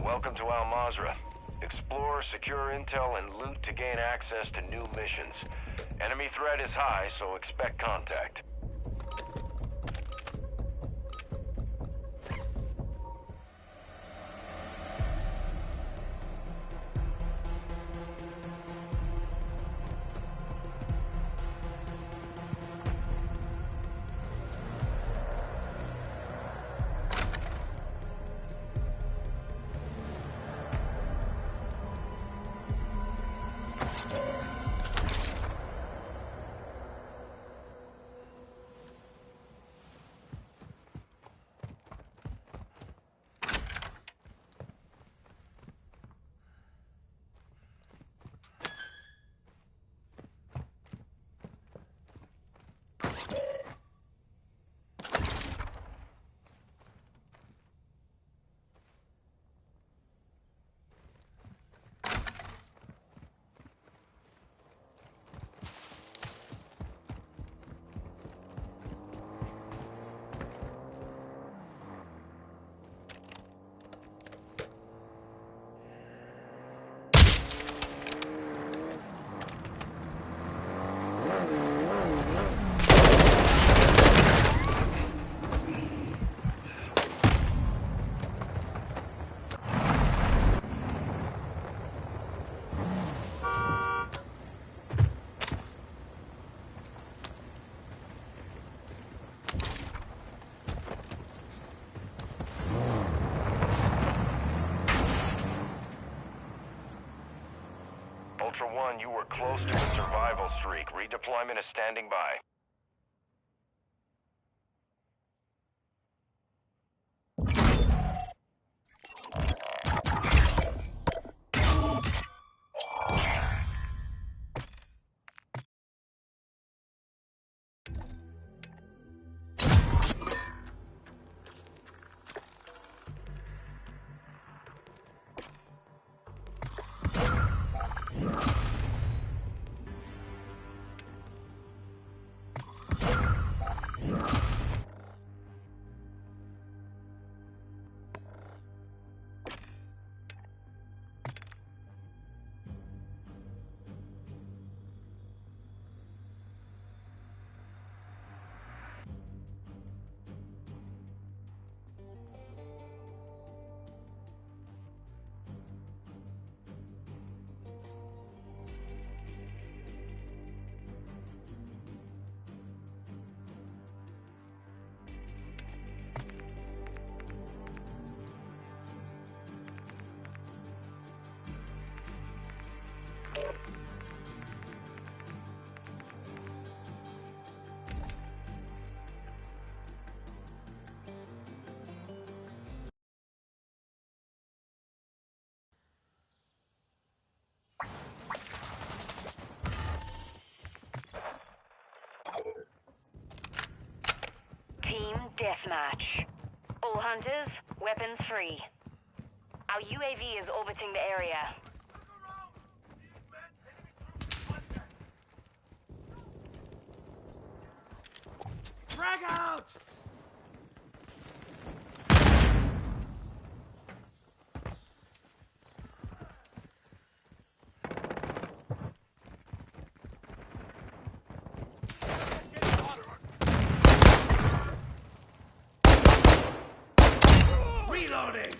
Welcome to Al Mazrah. Explore, secure intel, and loot to gain access to new missions. Enemy threat is high, so expect contact. Ultra One, you were close to a survival streak. Redeployment is standing by. Team Deathmatch. All hunters, weapons free. Our UAV is orbiting the area. Frag out! Reloading!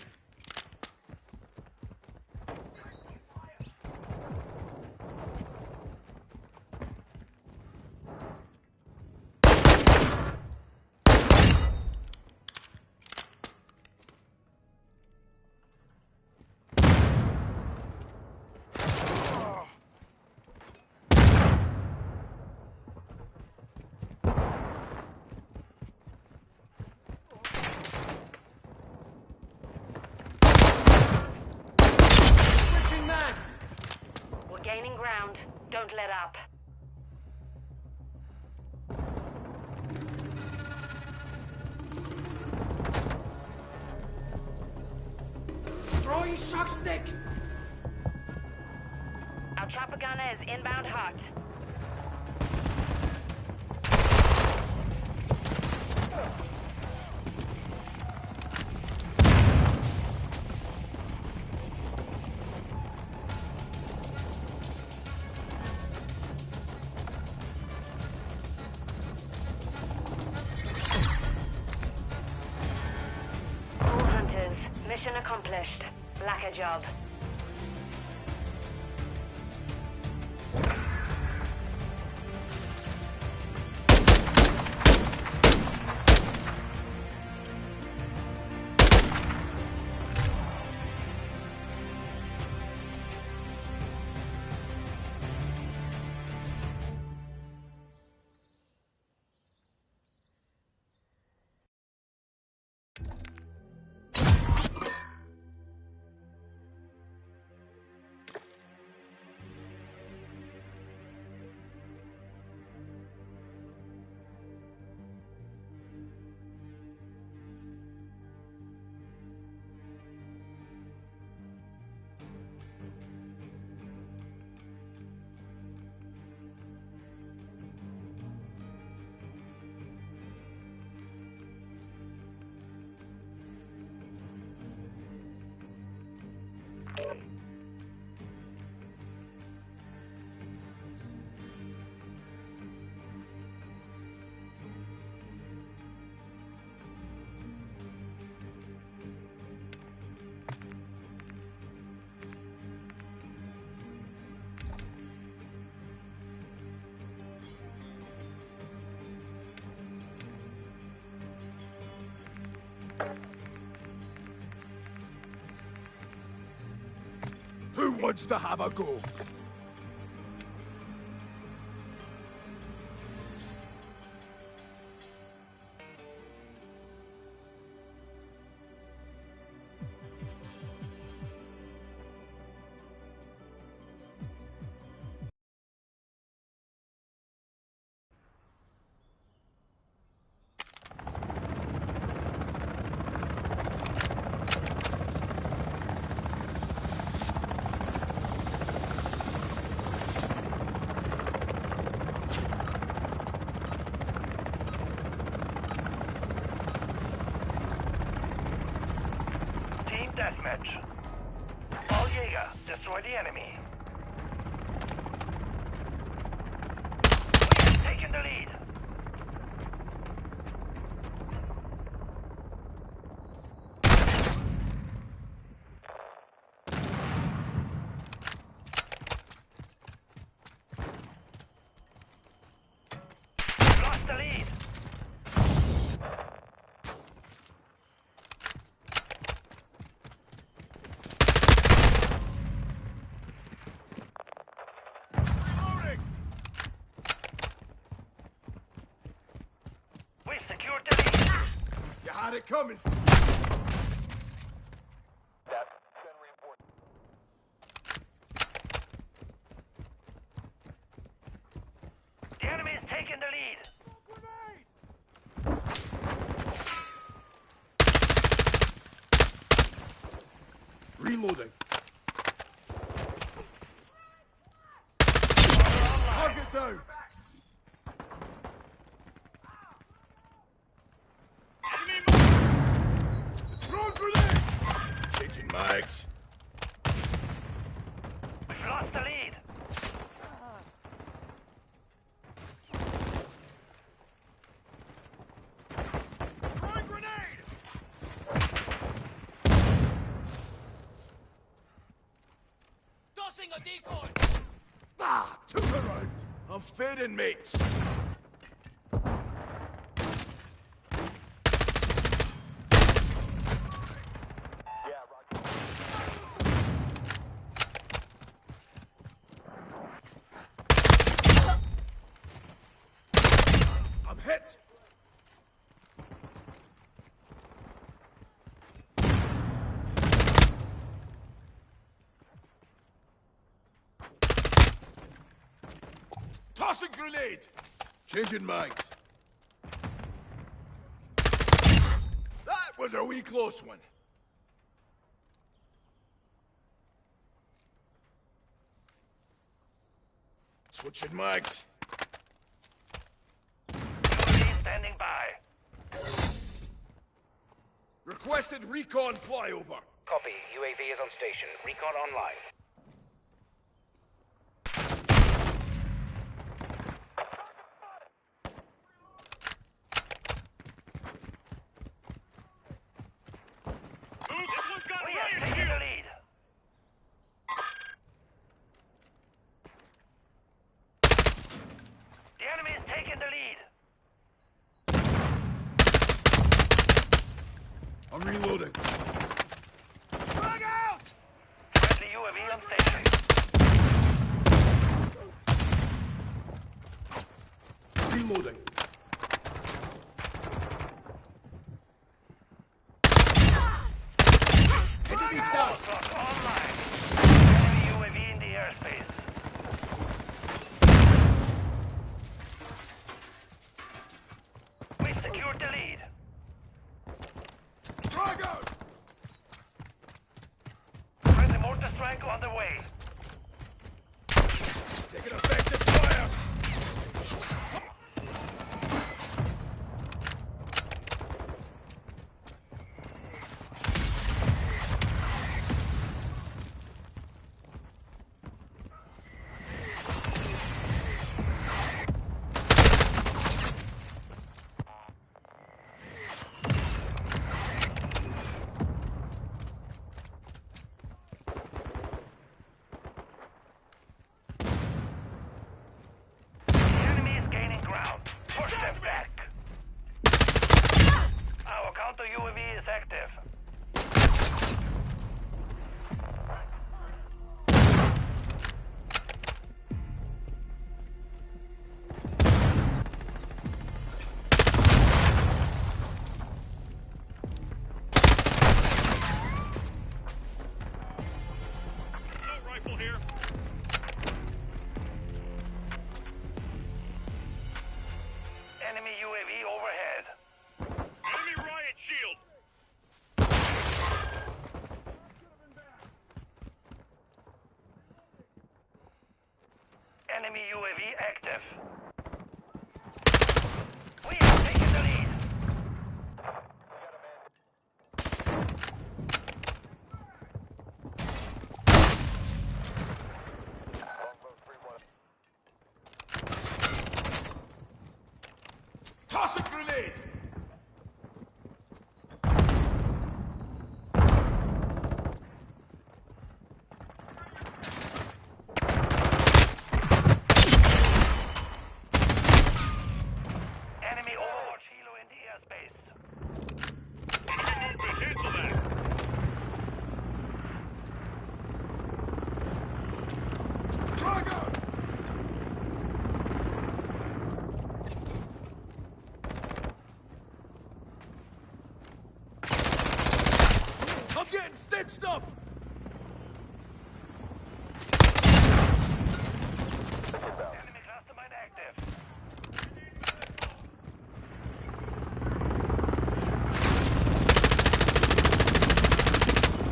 We're gaining ground. Don't let up. Throwing shock stick! Our chopper gunner is inbound hot. accomplished. Lack a job. Who wants to have a go? Deathmatch. All Jaeger, destroy the enemy. We have taken the lead. Lost the lead. You had it coming. The enemy is taking the lead. Reloading. Target down. Throw grenade. Changing mags. We've lost the lead. Throwing grenade. Tossing a decoy! Ah, took her out. I'm fading, mates. I'm hit. Tossing grenade. Changing mags. That was a wee close one. Switching mags. UAV standing by. Requested recon flyover. Copy. UAV is on station. Recon online. We I'm reloading. Frag out! Friendly UAV on station. Reloading. Enemy down! Roadblock online. Enemy UAV in the airspace. We secured the lead. Frag out! Friendly mortar strike on the way. Taking effective fire! The enemy is gaining ground. Push them back. Our counter UAV is active. Rifle here. Enemy UAV overhead. Enemy riot shield. Enemy UAV active. We have taken the lead. Toss a grenade! Enemy Overwatch helo in the airspace. Cancel that. Frag out! I'm getting stitched up! Enemy cluster mine active.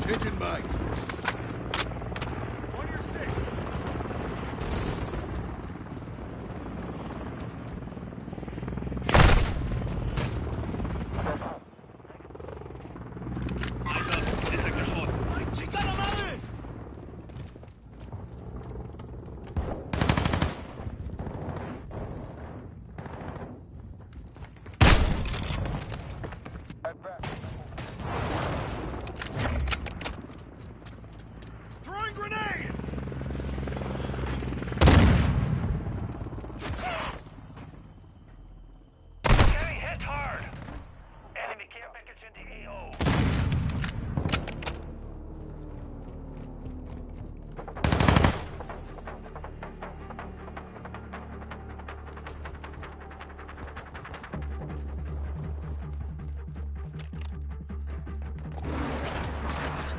Changing mags. On your six. Eyes up. Detector's hot. ¡Ay, chica la madre! Throwing grenade! Getting hit hard. Enemy care package in the AO.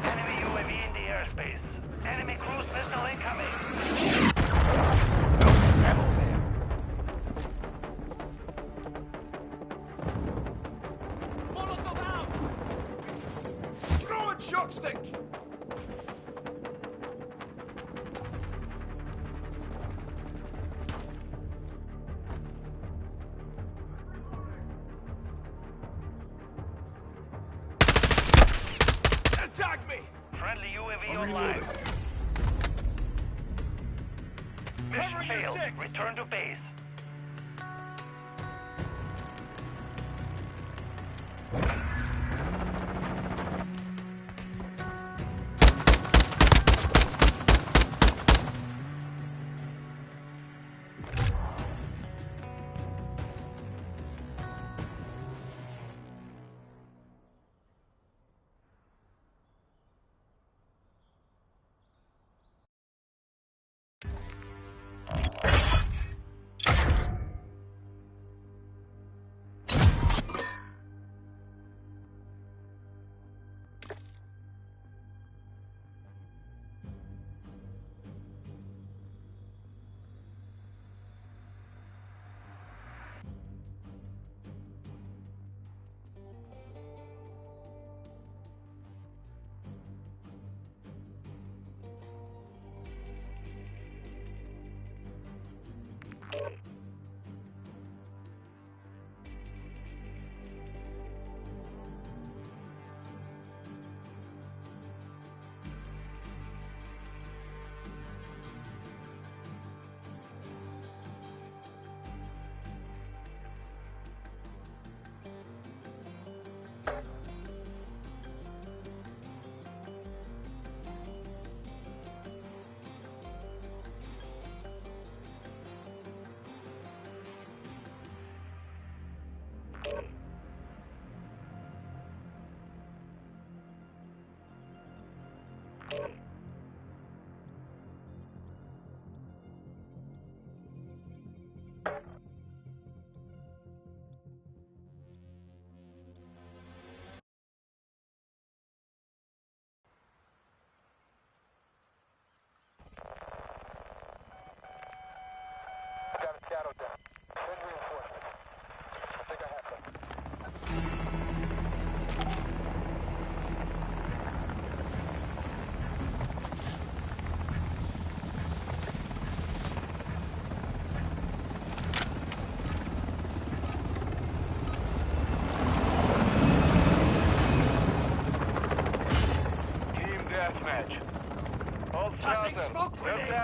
Enemy UAV in the airspace. Enemy cruise missile incoming. Devil there! Molotov out! Throwing shock stick! Attack me! Friendly UAV I'm online. reloading. Mission Cover your failed. six. Return to base.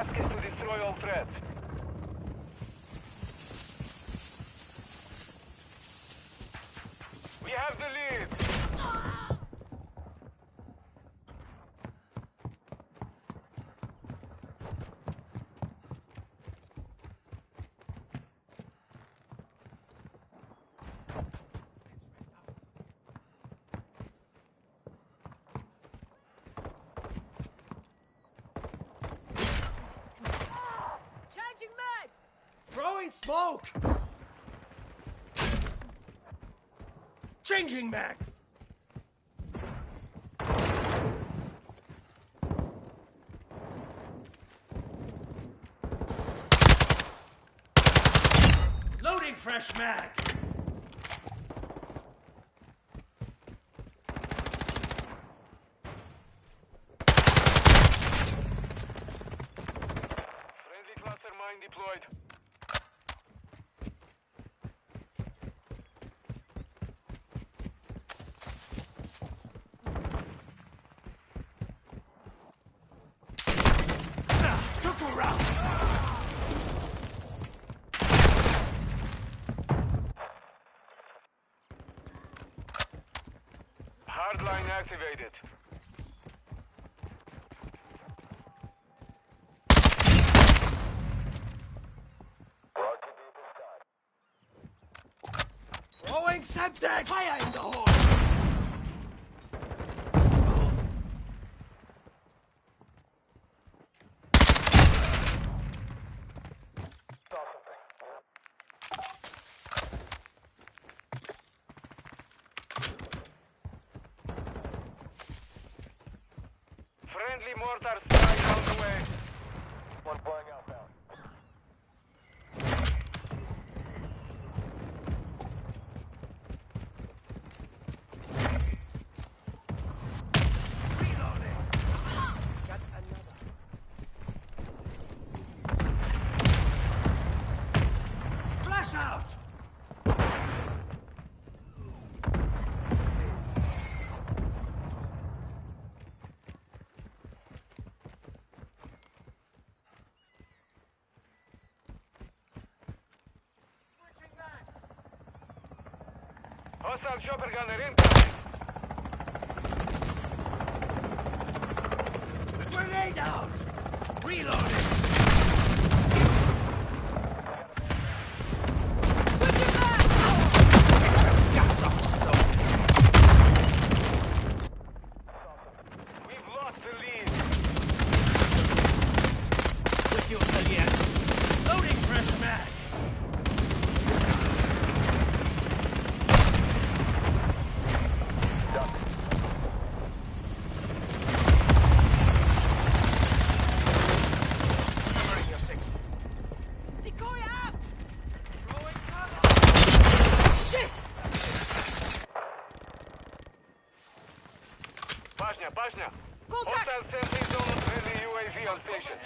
task is to destroy all threats. We have the lead. Throwing smoke! Changing max! Loading fresh mag! Friendly cluster mine deployed. Took a round! Hardline activated. Throwing Semtex! Fire in the hole! Friendly mortar strike on the way. One flying outbound. Flash out! Hostile chopper gunner incoming. Grenade out! Reloading! Put your back! Got some! We've lost the lead. With you again. Loading fresh mag! Covering your six. Decoy out! Throwing cover! Shit! Pashня. Contact! Hostile sensing zone friendly UAV on station.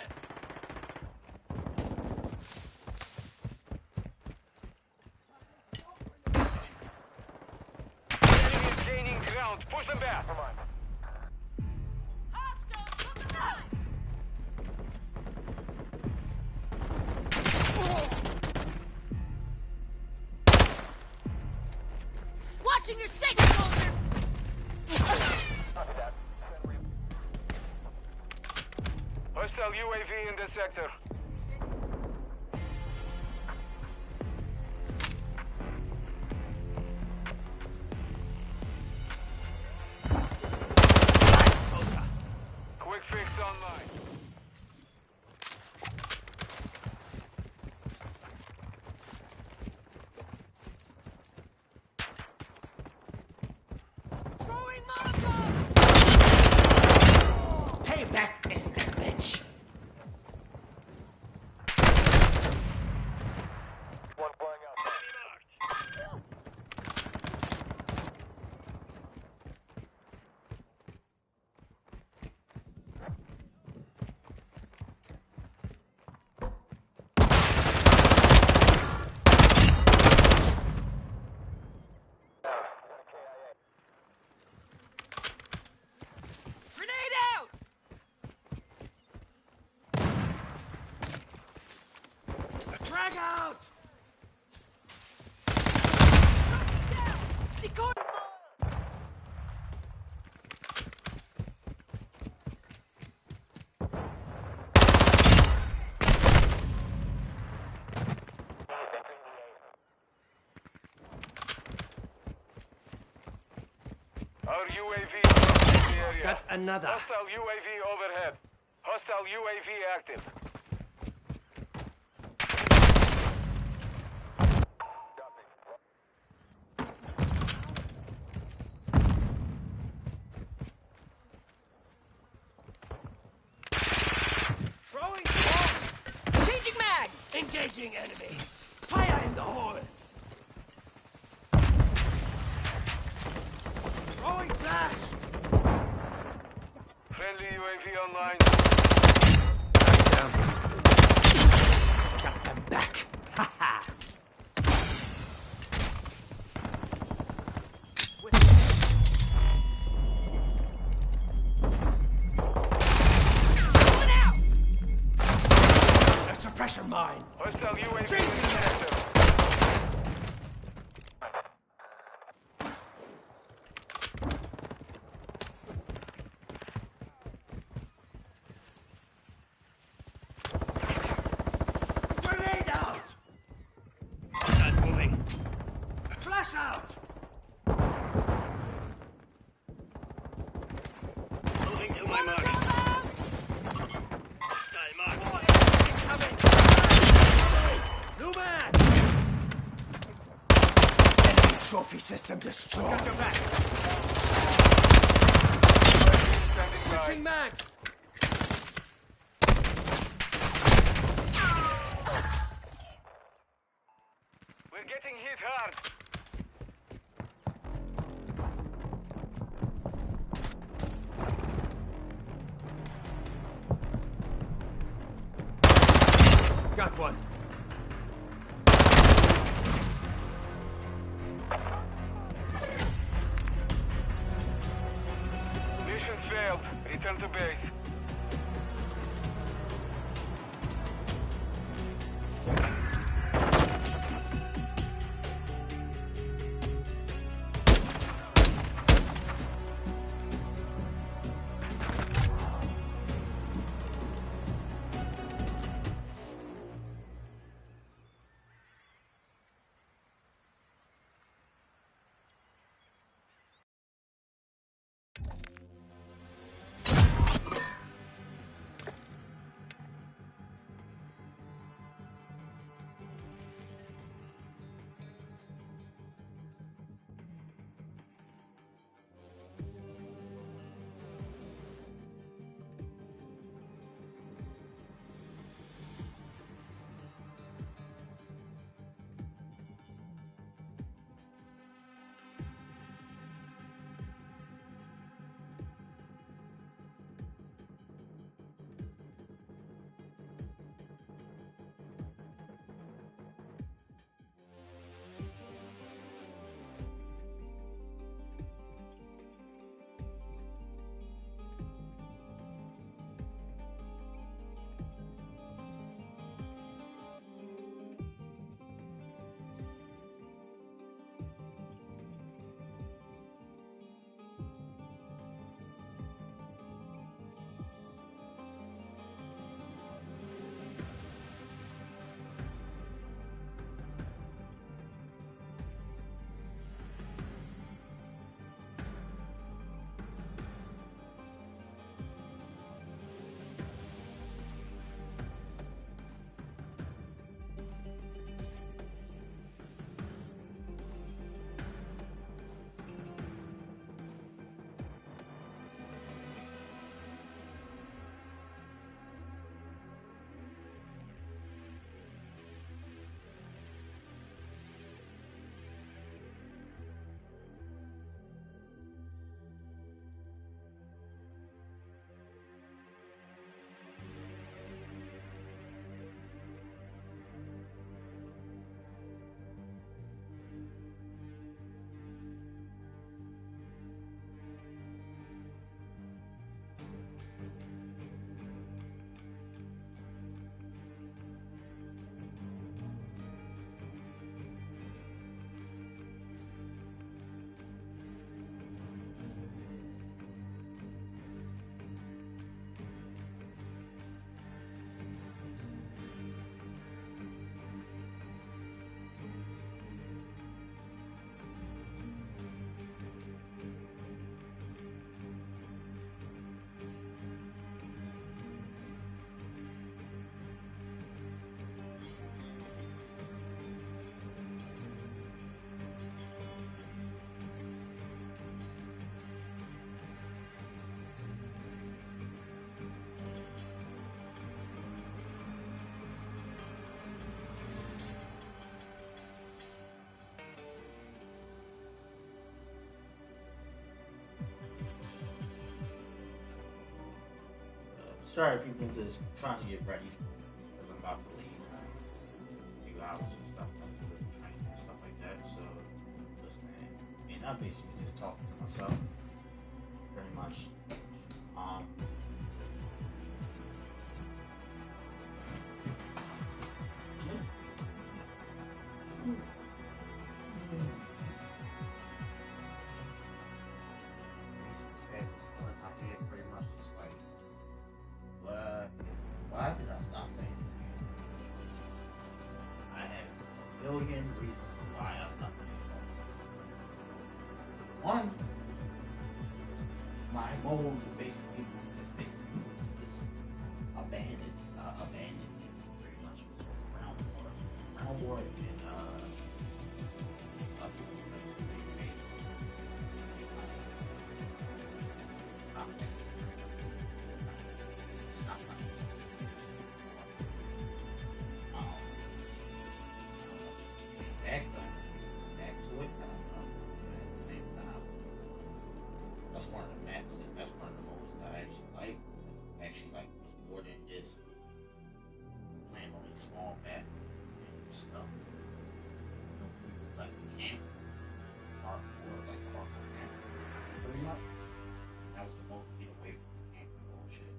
Enemy is gaining ground. Push them back. Come on. Watching your six, soldier! Hostile UAV in the sector. Quick fix online. Throwing Molotov! Payback is a bitch! One flying out. Grenade out! Our UAV is in the area. Got another. Hostile UAV overhead. Hostile UAV active. Throwing smoke. Changing mags! Engaging enemy. Fire in the hole. Throwing flash. Friendly UAV online. Down. Got them back. Ha ha. One out! A suppression mine. Hostile UAV Changing in the mags. sector. Grenade out. Not moving. Flash out. Moving to my mark. Hostile mark. New man. Enemy trophy system destroyed. Got your back. Standing Switching by. mags. We're getting hit hard. Got one. Mission failed. Return to base. Sorry, people just trying to get ready because I'm about to leave in a few hours and stuff like the train and stuff like that. So, listening, and I'm basically just talking to myself, very much. Um, basically had this thought in my head pretty much just like, why did I stop playing this game? I have a million reasons why I stopped playing it. One, my goal basically just abandoned it pretty much, which was Ground War. Ground War and stop it. Stop it. Back to it. At the same time, that's one of the maps. That's one of the most that I actually like. Was more than just playing on a small map and stuff. Like camp, hardcore, like hardcore camp, pretty much. That was the most to get away from the camp and bullshit.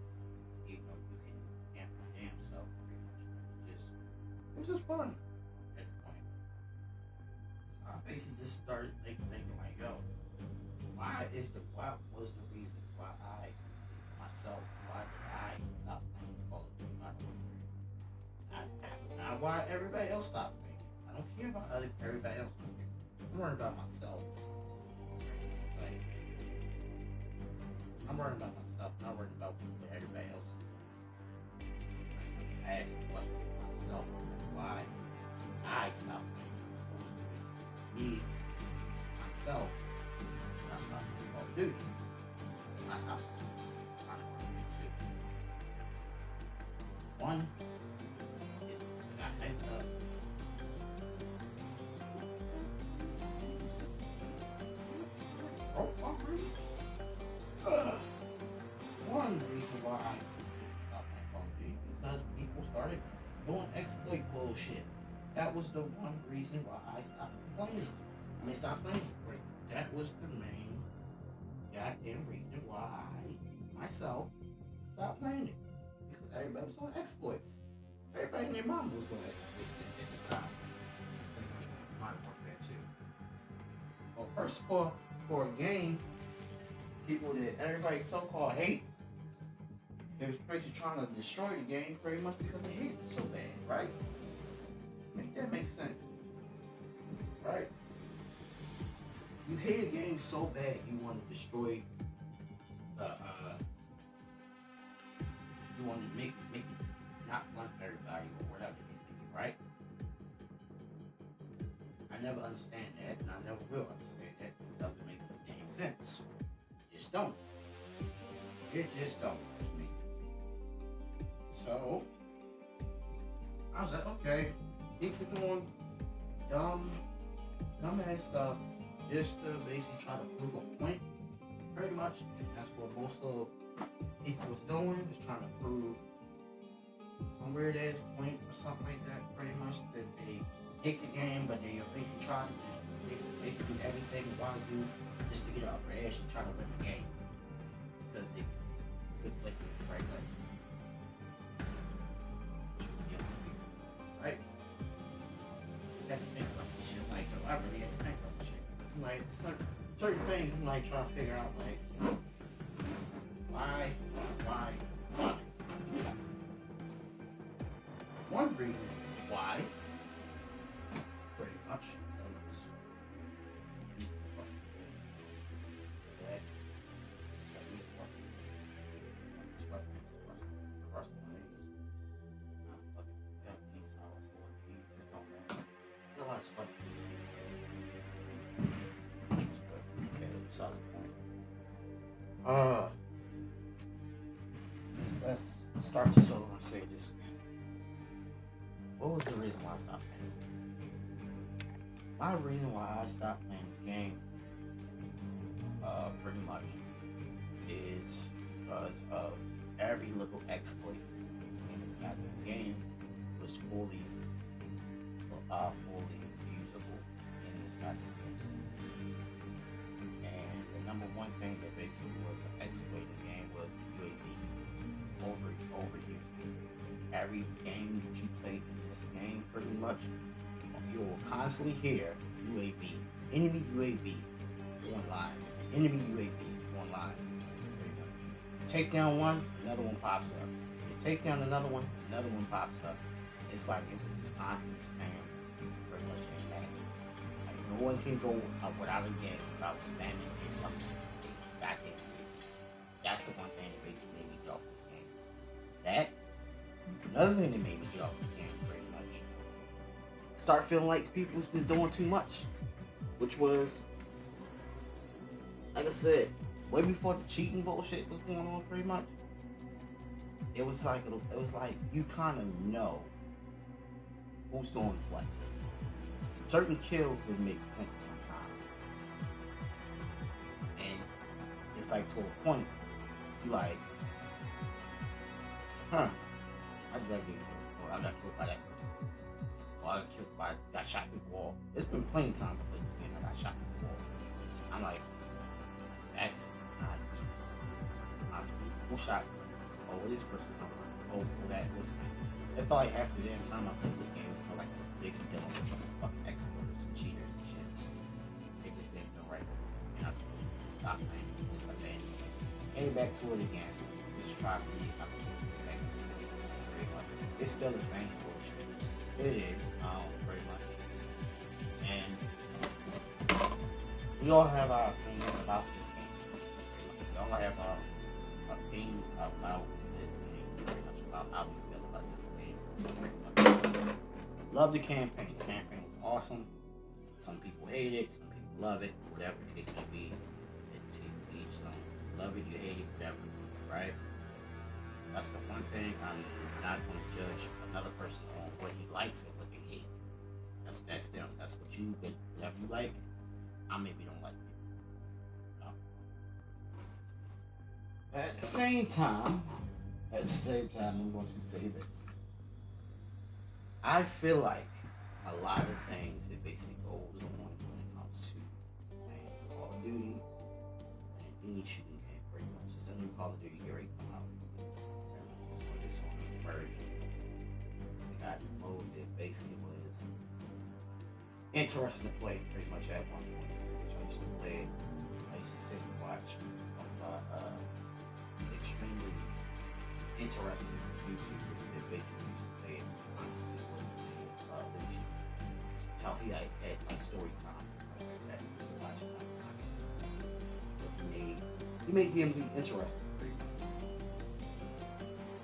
Even though you can camp your damn self, pretty much. It was just fun at the point. So I basically just started thinking like, yo, what was the reason why I myself, why did I stop playing Call of Duty Modern Warfare? Not why everybody else stopped playing. I don't care about everybody else. I'm worried about myself. Like, I'm worried about myself, not worried about what everybody else is doing. I asked the question to myself, why I stopped playing. Me, myself, and I stopped playing Call of Duty. And I stopped playing Modern Warfare 2. One is I hyped up. One reason why I stopped playing Call of Duty because people started doing exploit bullshit. That was the one reason why I stopped playing. Stopped playing it. That was the main goddamn reason why I myself stopped playing it. Because everybody was doing exploits. Everybody and their mom was doing exploits at the time. Modern Warfare 2. Well, first of all, for a game, people that everybody so-called hate, they was basically trying to destroy the game pretty much because they hate it so bad, right? Make that make sense, right? You hate a game so bad you want to destroy you want to make it not fun for everybody or whatever it may be, right? I never understand that, and I never will understand that. It doesn't make any damn sense. It just don't. It just don't to me. So I was like, okay, people doing dumbass stuff just to basically try to prove a point. Pretty much, that's what most of people was doing, was trying to prove some weird ass point or something like that. Pretty much that they hate the game, but they are basically trying to basically do everything they want to do just to get an upper edge and try to win the game because they could play it the right way. Right? You have to think about this shit. Like, I really have to think about this shit. I'm like, certain things I'm like trying to figure out, like, why? One reason why, pretty much, let's start this over and say this again. What was the reason why I stopped playing this game? My reason why I stopped playing this game, pretty much, is because of every little exploit, and it's got the game was fully usable, and it's got the and the number one thing that basically was an exploit in the game was the UAV overuse. Every game that you play in this game, pretty much, you will constantly hear UAV, enemy UAV online, enemy UAV online. Take down one, another one pops up. You take down another one pops up. It's like it was just constant spam, pretty much in matches. Like no one can go without a game without spamming it up back in. That's the one thing that basically made me get off this game. That another thing that made me get off this game pretty much. Start feeling like people was just doing too much. Which was, like I said, way before the cheating bullshit was going on, pretty much. It was like you kind of know who's doing what. Certain kills would make sense sometimes, and it's like to a point, you like, I just got get killed, or I got killed by that person, or I got shot through the wall. It's been plenty of times I played this game, I got shot through the wall. I'm like, that's not possible. Who shot me? Oh, where this person come from? Oh, was that this thing? It felt like half the damn time I played this game, it felt like it was basically dealing with fucking exploiters and cheaters and shit. It just didn't feel right. And I just stopped playing. Just like that. Came back to it again. Just try to see if I can just get back to it. Pretty much. It's still the same bullshit. It is, pretty much. And we all have our opinions about this game. We all have our opinions about this game. Pretty much about how we feel about this game. Love the campaign. The campaign was awesome. Some people hate it. Some people love it. Whatever the case may be. Each some love it, you hate it, whatever. Right? That's the one thing. I'm not going to judge another person on what he likes and what they hate. That's them. That's what you, whatever you like, I maybe don't like it. No. At the same time, I'm going to say this. I feel like a lot of things that basically goes on when it comes to Call of Duty and any shooting game, pretty much. It's a new Call of Duty here, come out. It's on the version. We got a mode that basically was interesting to play, pretty much at one point. So I used to play it. I used to sit and watch extremely interesting YouTubers that basically used to play it. Honestly, it was Luigi. How he had like story times and stuff like that. He was watching like constantly. He made DMZ interesting, pretty much.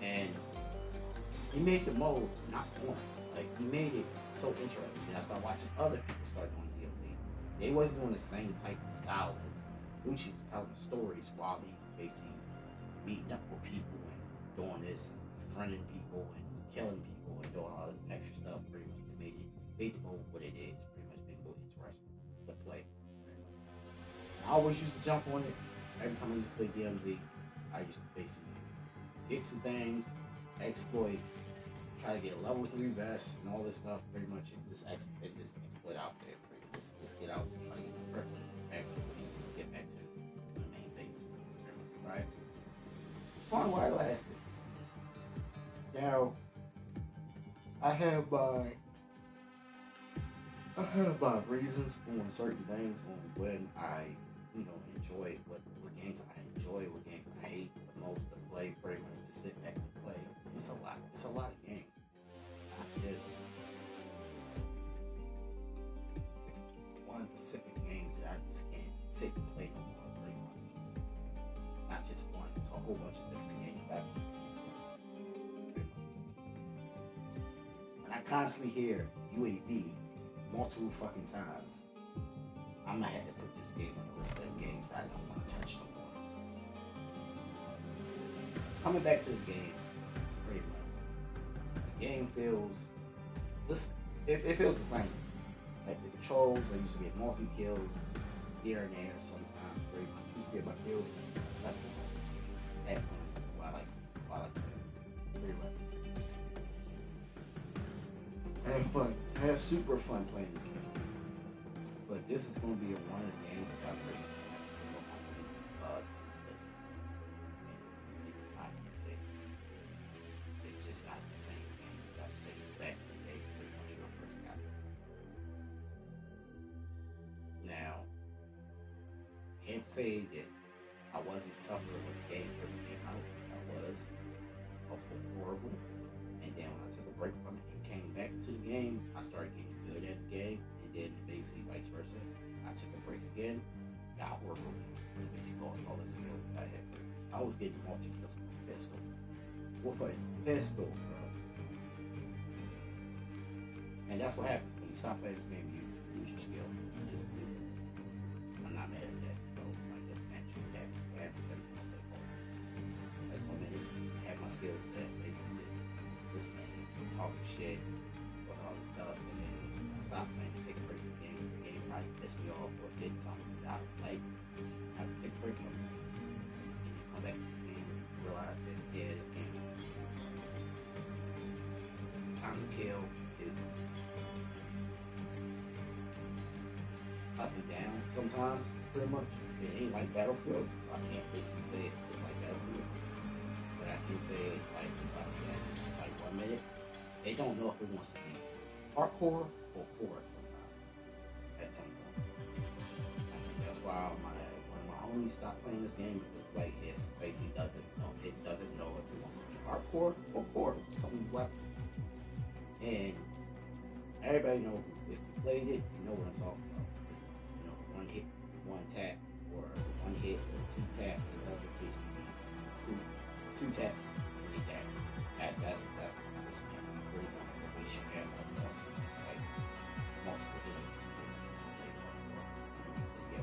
And he made the mode not boring. Like he made it so interesting. And I started watching other people start doing DMZ. They wasn't doing the same type of style as Lucci was telling stories while he was basically meeting up with people and doing this and befriending people and killing people and doing all this extra stuff. Pretty much they made the mode what it is. Pretty much made it more interesting to play. I always used to jump on it. Every time I used to play DMZ, I used to basically get some things, exploit, try to get a level 3 vest and all this stuff. Pretty much this exploit out there. Let's get out and try to get the privilege back to get back to the main base. Right? It's fun while it lasted. Now I have my reasons on certain things on when I, enjoy what games I enjoy, what games I hate the most to play, pretty much to sit back and play. It's a lot of games. Not just one specific game that I just can't sit and play no more, pretty much. It's not just one, it's a whole bunch of different games that I can just play, pretty much. When I constantly hear UAV multiple fucking times, I might have to put this game on the list of games that I don't want to touch no more. Coming back to this game, pretty much, the game feels, it feels the same. Like the controls, I used to get multi-kills here and there sometimes, pretty much. I used to get my kills left at one, while like I like that. Pretty much. I have fun. I have super fun playing this game. But this is going to be one of the games that I play list. And I can say it's just not the same game that I played back in the day, pretty much when I first got this. Now, can't say that I wasn't suffering when the game first came out. I was doing horrible. And then when I took a break from it and came back to the game, I started getting good at the game. And then basically vice versa. I took a break again, got horrible. Basically lost all the skills that I had. I was getting multi-kills with a pistol. With a pistol, bro. And that's what happens. When you stop playing this game, you lose your skill. I'm not mad at that. So, like, that's naturally happens. It happens every time I play ball. Like, 1 minute, I have my skills that basically listening, talking shit, or all this stuff, and then I stop playing, take a break from the game. The game might piss me off or get something that I don't like. I have to take a break from it. And you come back to this game and realize that, yeah, this game is time to kill is up and down sometimes, pretty much. It ain't like Battlefield, so I can't basically say it's just like Battlefield. But I can say it's like that. It's like 1 minute. They don't know if it wants to be hardcore or core sometimes. At some point. I think that's why one of my homies stopped playing this game because like it basically doesn't know. It doesn't know if it wants to be hardcore or core. Something left. And everybody knows if you played it, you know what I'm talking about. You know, one hit, one tap, or one hit, or two taps, or whatever the case may be. Two taps, and hit that. That's the person that you really want to waste your ammo on. Like multiple enemies, pretty much. When you play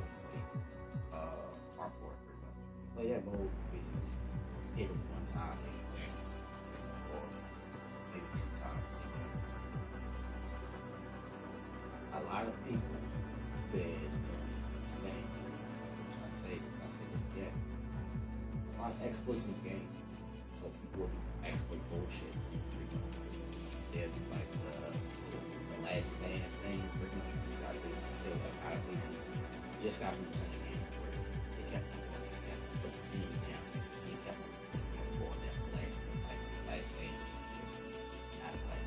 hardcore, pretty much. Play that mode, basically just hit them one time, like that, or maybe 2 times. A lot of people been doing this thing, which I say this again. There's a lot of exploits in this game. So people will do exploit bullshit. They'll do like the last man thing, pretty much. You gotta basically feel like I basically just got me playing the game where they kept on going, they kept on putting the enemy down, and they kept going down to last man. Not like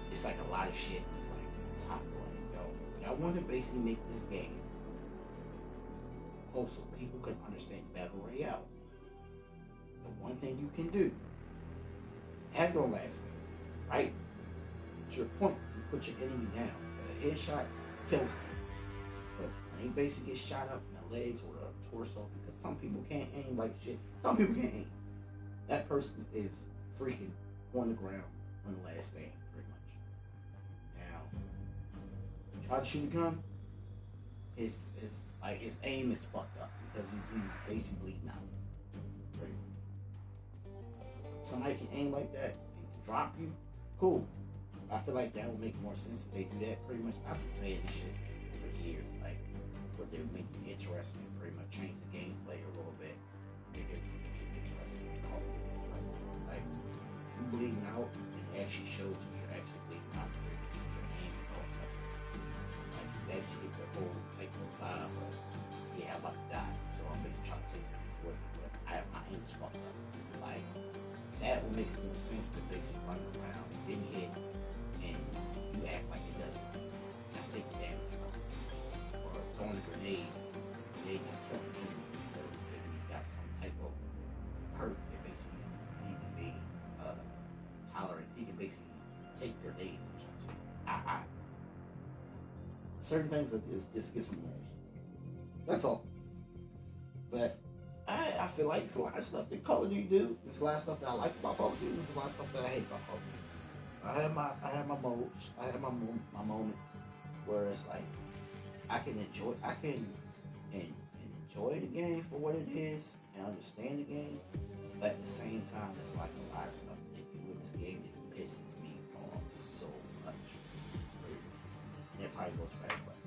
it's like a lot of shit. It's like top one, yo. I want to basically make this game so people can understand Battle Royale. The one thing you can do, have your last name, right? To your point, you put your enemy down. A headshot kills them. But when they basically get shot up in the legs or the torso, because some people can't aim like shit. Some people can't aim. That person is freaking on the ground on the last stand, pretty much. Now, try to shoot a gun, his aim is fucked up because he's basically bleeding out. Pretty much. Somebody can aim like that and drop you, cool. I feel like that would make more sense if they do that. Pretty much, I've been saying this shit for years, like, but they would make it interesting, pretty much change the gameplay a little bit, make it interesting, call it interesting. Like, you bleeding out, it actually shows that you're actually bleeding out. Your aim is all up. Like, you actually get the whole type of vibe of, yeah, I'm about to die, so I'm basically trying to take some people with me, but my aim is fucked up. Like, that would make more sense than basically running around, getting hit, and you act like it doesn't. Not taking damage from it. Or throwing a grenade and killing the enemy because the enemy got some type of hurt that basically he can be tolerant. He can basically take grenades and shit. Certain things like this gets me nervous. That's all. But I feel like it's a lot of stuff that Call of Duty do. There's a lot of stuff that I like about Call of Duty. There's a lot of stuff that I hate about Call of Duty. I have my modes. I have my moments where it's like I can enjoy the game for what it is and understand the game. But at the same time, it's like a lot of stuff that they do in this game that pisses me off so much. And it probably goes for everybody.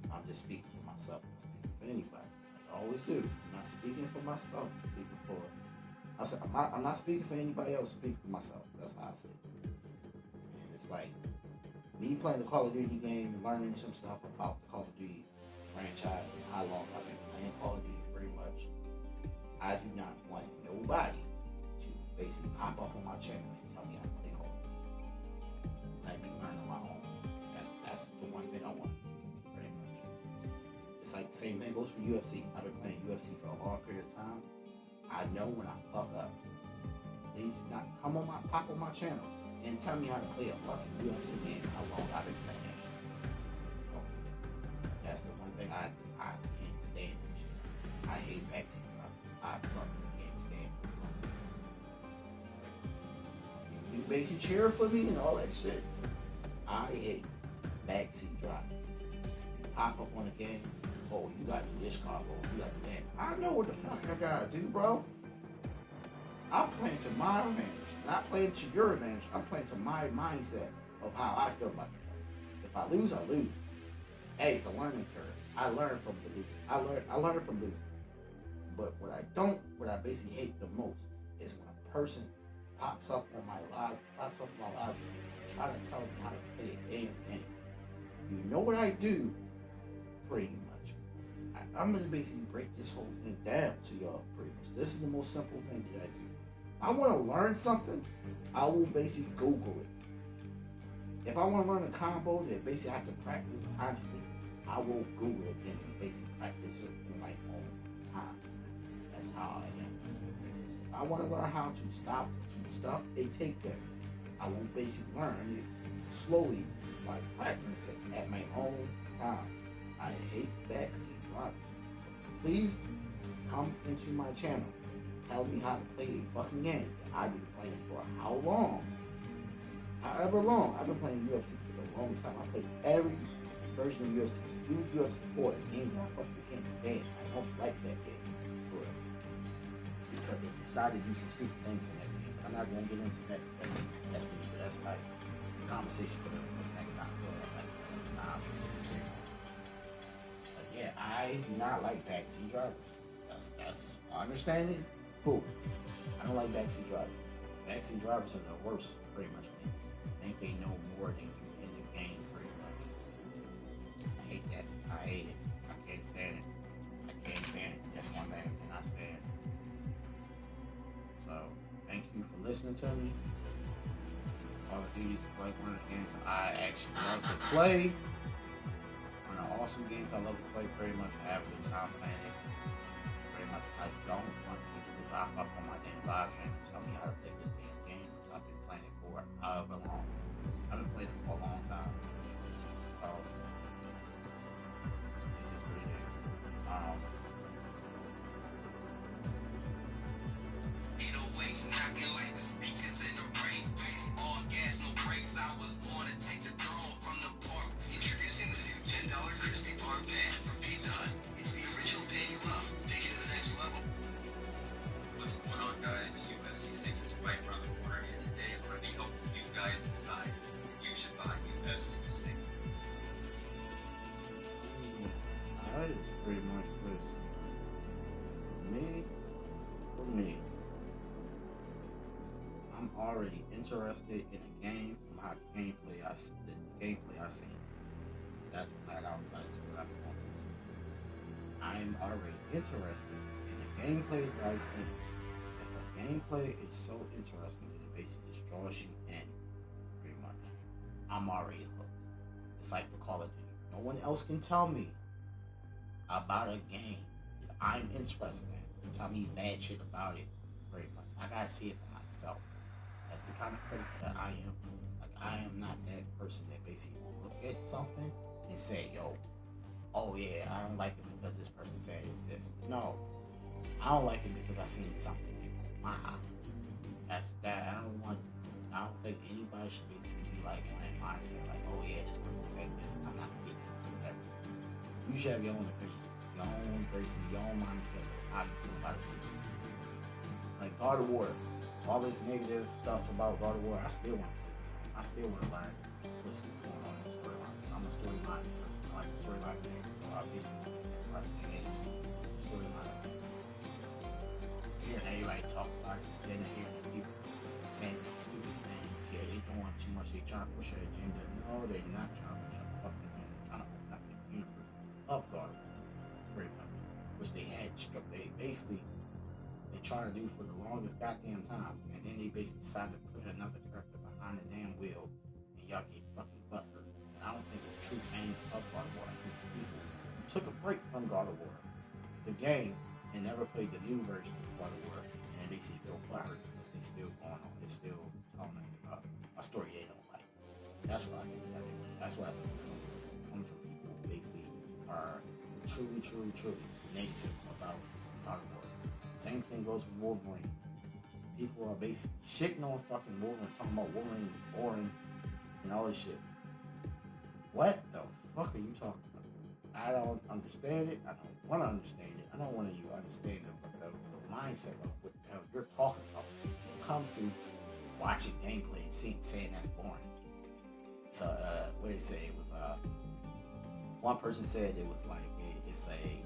I'm just speaking for myself. I'm not speaking for anybody. Like I always do. I'm not speaking for myself. I'm speaking for I said, I'm not speaking for anybody else. Speaking for myself. That's how I say it. And it's like me playing the Call of Duty game, learning some stuff about the Call of Duty franchise and how long I've been playing Call of Duty. Pretty much, I do not want nobody to basically pop up on my channel and tell me how to play Call of Duty. Let me learn on my own. That's the one thing I want. Pretty much. It's like the same thing goes for UFC. I've been playing UFC for a long period of time. I know when I fuck up. Please do not pop on my channel and tell me how to play a fucking UFC game. How long I've been playing that shit. Okay. That's the one thing I can't stand that shit. I hate backseat drivers. I fucking can't stand it. You basically cheer for me and all that shit. I hate backseat driving. You pop up on a game. Oh, you got to do this car, bro. You got to do that. I know what the fuck I gotta do, bro. I'm playing to my advantage, not playing to your advantage. I'm playing to my mindset of how I feel about the fight. If I lose, I lose. Hey, it's a learning curve. I learn from the losing. I learn from losing. But what I basically hate the most is when a person pops up on my live stream, trying to tell me how to play a game. You know what I do? Pretty much. I'm gonna basically break this whole thing down to y'all pretty much. This is the most simple thing that I do. I want to learn something, I will basically Google it. If I want to learn a combo that basically I have to practice constantly, I will Google it and basically practice it in my own time. That's how I am. If I want to learn how to stop to stuff a takedown, I will basically learn it slowly by practicing at my own time. I hate backseat drivers. Please come into my channel. Tell me how to play a fucking game that I've been playing for how long? However long. I've been playing UFC for the longest time. I played every version of UFC. Even UFC 4, a game that I fucking can't stand. I don't like that game. For real. Because they decided to do some stupid things in that game. I'm not going to get into that. That's like a conversation for the next time. But yeah, I do not like backseat drivers. That's I understand it. Cool. I don't like backseat drivers. Backseat drivers are the worst, pretty much. I think they know more than you in the game, pretty much. I hate that. I hate it. I can't stand it. I can't stand it. That's one thing I cannot stand. So, thank you for listening to me. Call of Duty is like one of the games I actually like to play. One of the awesome games I love to play, pretty much. I have a good time playing it. Pretty much, I don't want people to pop up on my damn live stream and tell me how to play this damn game because I've been playing it for however long. I've been playing it for a long time. So, it is what it is. Knocking like the speakers in the rain. All gas, no brakes. I was born to take the throne from the park. Introducing the new $10 crispy parm pan from Pizza Hut. It's the original pan you love. Take it to the next level. What's going on, guys? UFC 6 is right around the corner, and today I'm going to be helping you guys decide if you should buy UFC 6. That is pretty much this. For me, I'm already interested in a game from how the gameplay I seen. That's what I'm going to say. I'm already interested in the gameplay that I've seen. If the gameplay is so interesting that it basically just draws you in, pretty much, I'm already hooked. It's like for Call of Duty. No one else can tell me about a game that I'm interested in. Tell me bad shit about it, pretty much. I gotta see it for myself. That's the kind of critic that I am. Like, I am not that person that basically will look at something and say, yo, oh yeah, I don't like it because this person said it's this. No, I don't like it because I seen something that caught my eye. That's that. I don't think anybody should basically be like on that mindset, like, oh yeah, this person said this, I'm not getting it, whatever. You should have your own opinion, your own person, your own mindset of how you feel about it. Like God of War, all this negative stuff about God of War, I still want to play the game. I still want to learn what's going on in the storyline. I'm a storyline person. I like the storyline game, so I basically interested in the storyline. Yeah, everybody everybody talk about it, then they hear people saying some stupid things. Yeah, they doing too much. They trying to push an agenda. No, they're not trying to push a fucking agenda. They're trying to open up the universe of God, pretty much, which they had. They basically they trying to do for the longest goddamn time, and then they basically decided to put another character behind the damn wheel, and y'all get fucking butthurt. And I don't think it's true fans of God of War. I think people took a break from God of War, the game, and never played the new versions of God of War, and they basically feel butthurt because they still going on. It's still telling a story they don't like. That's what I think. That's what I think it's going to come from people who basically are truly negative about God of War. Same thing goes with Wolverine. People are basically shitting on fucking Wolverine, talking about Wolverine is boring and all this shit. What the fuck are you talking about? I don't understand it. I don't want to understand it. I don't want you to understand the mindset of what the hell you're talking about when it comes to watching gameplay and saying that's boring. So, what did it say? It was, one person said it was like, it's a,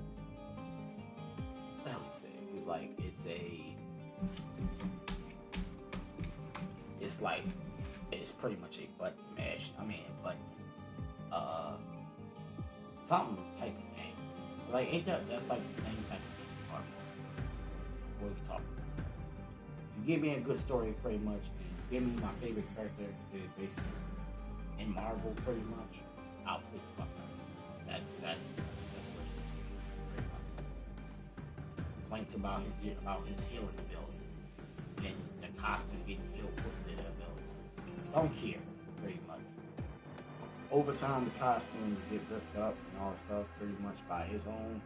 what the hell did it say? It was like, it's like, it's pretty much a button mash. Something type of game. Like, ain't that's like the same type of game? What are we talking about? You give me a good story, pretty much, and you give me my favorite character, basically, in Marvel, pretty much, I'll play the fuck out of it. That's what it is, pretty much. Complaints about his healing ability, and the costume getting healed with the ability. Don't care, pretty much. Over time, the costume will get ripped up and all that stuff, pretty much by his own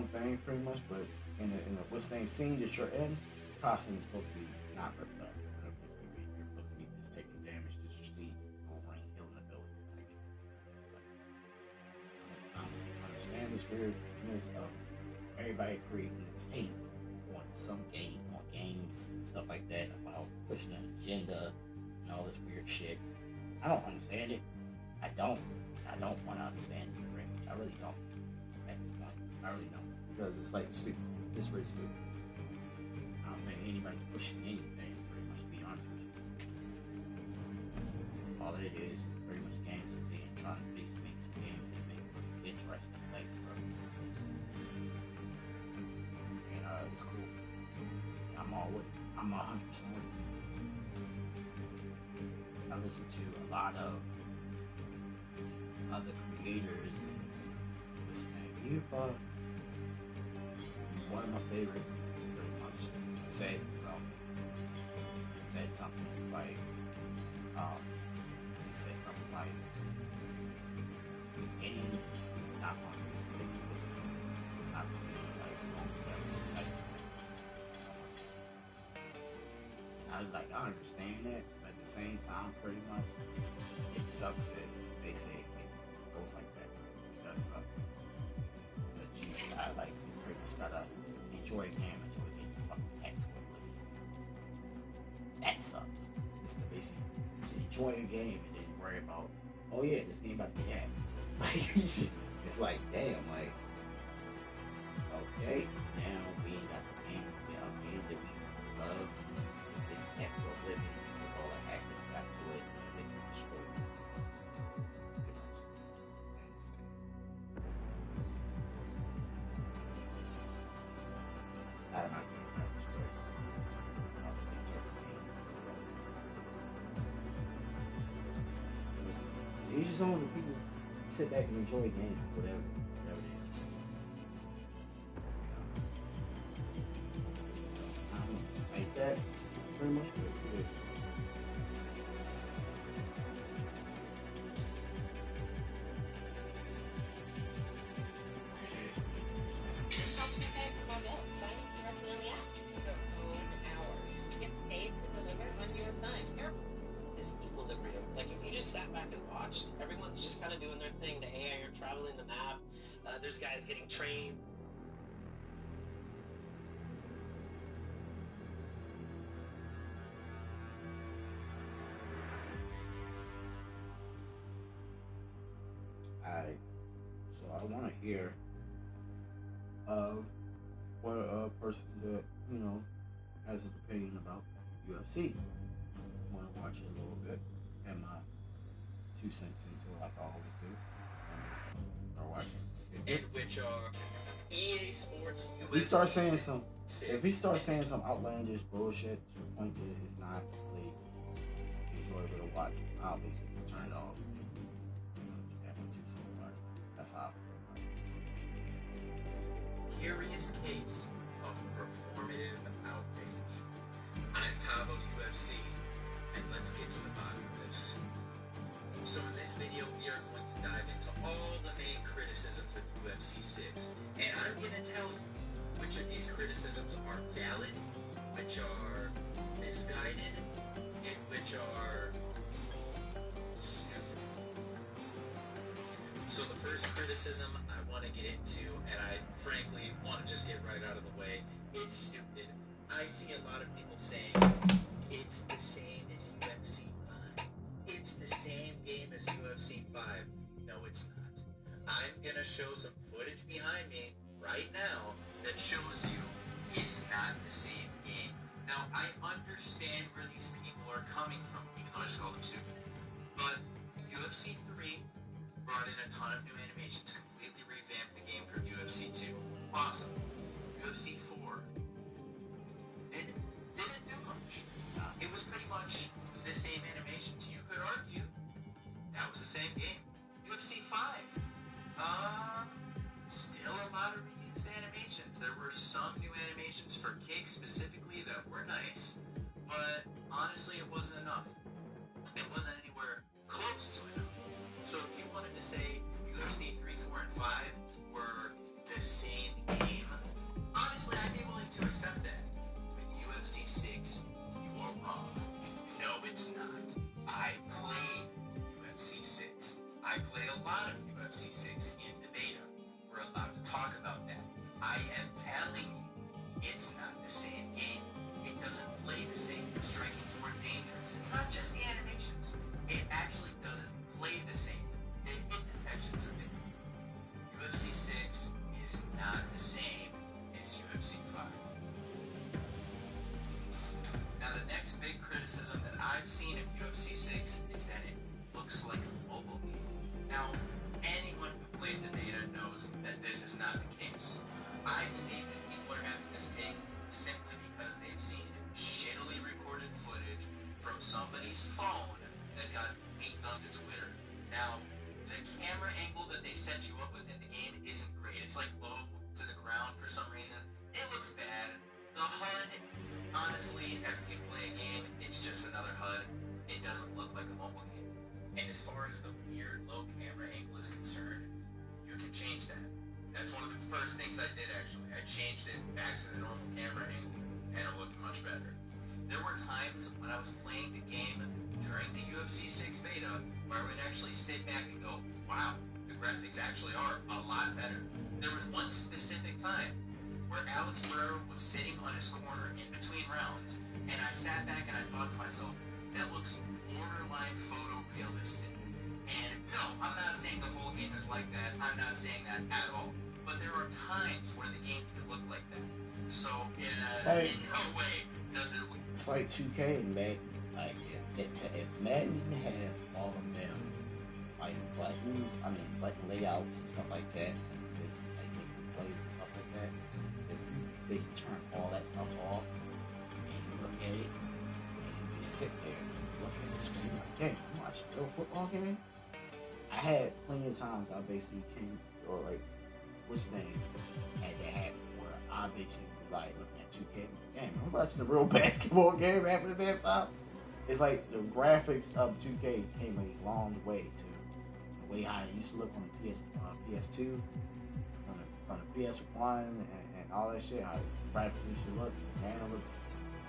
thing, pretty much. But in the what's name scene that you're in, the costume is supposed to be not ripped up. You're supposed to be just taking damage, just your see Wolverine healing ability. I understand this weirdness of everybody creating this hate on games, stuff like that, about pushing an agenda and all this weird shit. I don't understand it. I don't want to understand it very much. I really don't. At this point, I really don't, because it's like stupid. It's really stupid. I don't think anybody's pushing anything. Pretty much, to be honest with you. All it is pretty much games that they're trying to basically make some games that make it interesting to play for. And it's cool. I'm all with it. I'm 100% with it. I listen to a lot of other creators and this thing. One of my favorite, pretty much, said something like, he said something like, the game is not on this basic listening. It's not going to be like longevity type something. And I was like, I understand that, but at the same time, pretty much, it sucks that they say it goes like that. It does suck. But you gotta pretty much gotta enjoy a game until it gets fucking hacked to oblivion. That sucks. It's the basic to enjoy a game and then worry about, oh yeah, this game about to get hacked. Like, it's like, damn, like, okay, now we ain't got the game, that we love, it's hacked to oblivion because all the hackers got to it and basically destroyed it. I don't know. It's just only people sit back and enjoy games, whatever it is. Like that, pretty much good. Just helps me pay for my bill. Sign up directly on the app. Your own hours. Get paid to deliver on your time. Careful. This equilibrium. Like, if you just sat back and watched, everyone's just kind of doing their thing. The AI are traveling the map. There's guys getting trained. Alright. So I want to hear what a person that you know, has an opinion about UFC. Want to watch it a little bit. Have my 2 cents into it like I always do. And start watching. In which are EA Sports UFC. If he starts saying some outlandish bullshit to the point that it's not really enjoyable to watch, I'll basically just turn it off. And, just have my 2 cents to watch. That's how I feel about it. Curious case of performative outrage. I'm Tavo UFC, and let's get to the bottom of this. So in this video, we are going to dive into all the main criticisms of UFC 6, and I'm going to tell you which of these criticisms are valid, which are misguided, and which are stupid. So the first criticism I want to get into, and I frankly want to just get right out of the way, it's stupid. I see a lot of people saying, it's the same as UFC 5. It's the same game as UFC 5. No, it's not. I'm going to show some footage behind me right now that shows you it's not the same game. Now, I understand where these people are coming from, even though I just called them stupid. But UFC 3 brought in a ton of new animations, completely revamped the game from UFC 2. Awesome. UFC 4 didn't do much. It was pretty much the same animations. You could argue that was the same game. UFC 5, still a lot of reused animations. There were some new animations for kicks specifically that were nice, but honestly, it wasn't enough. It wasn't anywhere close to enough. So if you wanted to say UFC 3, 4, and 5 were the same game, honestly, I'd be willing to accept that. With UFC 6, you are wrong. No, it's not. I played UFC 6. I played a lot of UFC 6 in the beta. We're allowed to talk about that. I am telling you, it's not the same game. It doesn't play the same. The striking's more dangerous. It's not just the animations. It actually doesn't play the same. The hit detections are different. UFC 6 is not the same as UFC 5. Now, the next big criticism that I've seen of UFC 6 is that it looks like a mobile game. Now, anyone who played the beta knows that this is not the case. I believe that people are having this take simply because they've seen shittily recorded footage from somebody's phone that got leaked onto Twitter. Now, the camera angle that they set you up with in the game isn't great. It's like low to the ground for some reason. It looks bad. The HUD, honestly, after you play a game, it's just another HUD. It doesn't look like a mobile game. And as far as the weird low camera angle is concerned, you can change that. That's one of the first things I did, actually. I changed it back to the normal camera angle, and it looked much better. There were times when I was playing the game during the UFC 6 beta where I would actually sit back and go, wow, the graphics actually are a lot better. There was one specific time where Alex Guerrero was sitting on his corner in between rounds, and I sat back and I thought to myself, that looks borderline photorealistic. And no, I'm not saying the whole game is like that. I'm not saying that at all. But there are times where the game can look like that. So, in no way does it look... It's like 2K and Madden. Like, if Madden didn't have all of them, like, button layouts and stuff like that, and basically, like, making plays and stuff like that, if you basically turn all that stuff off, and you look at it, and you sit there, and look at the screen like, dang, I'm watching a real football game? I had plenty of times I basically what's the name? Had that happen where I basically was like looking at 2K, damn, I'm watching a real basketball game after the damn time. It's like the graphics of 2K came a long way to the way how it used to look on the PS2, from the PS1 and all that shit, how the graphics used to look. Man, it looks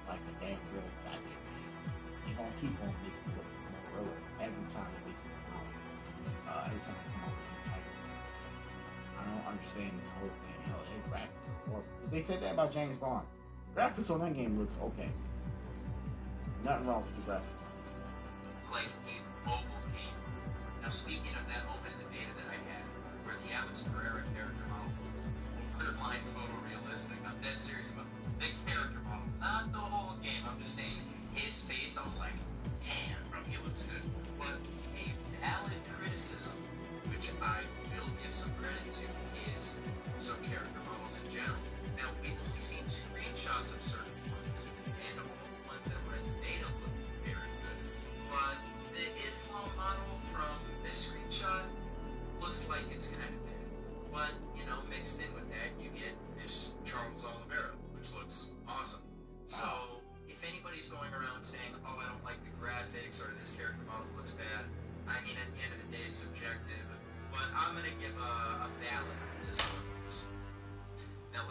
like a damn real goddamn game. They're gonna keep on making it look more real every time it makes it come out. Every time they come out with a new title. I don't understand this whole thing. Hell, their graphics are horrible. They said that about James Bond. Graphics on that game looks okay. Nothing wrong with the graphics. Like a mobile game. Now, speaking of that moment in the beta that I had, where the Alex Guerrero character model, borderline photorealistic, I'm dead serious about the character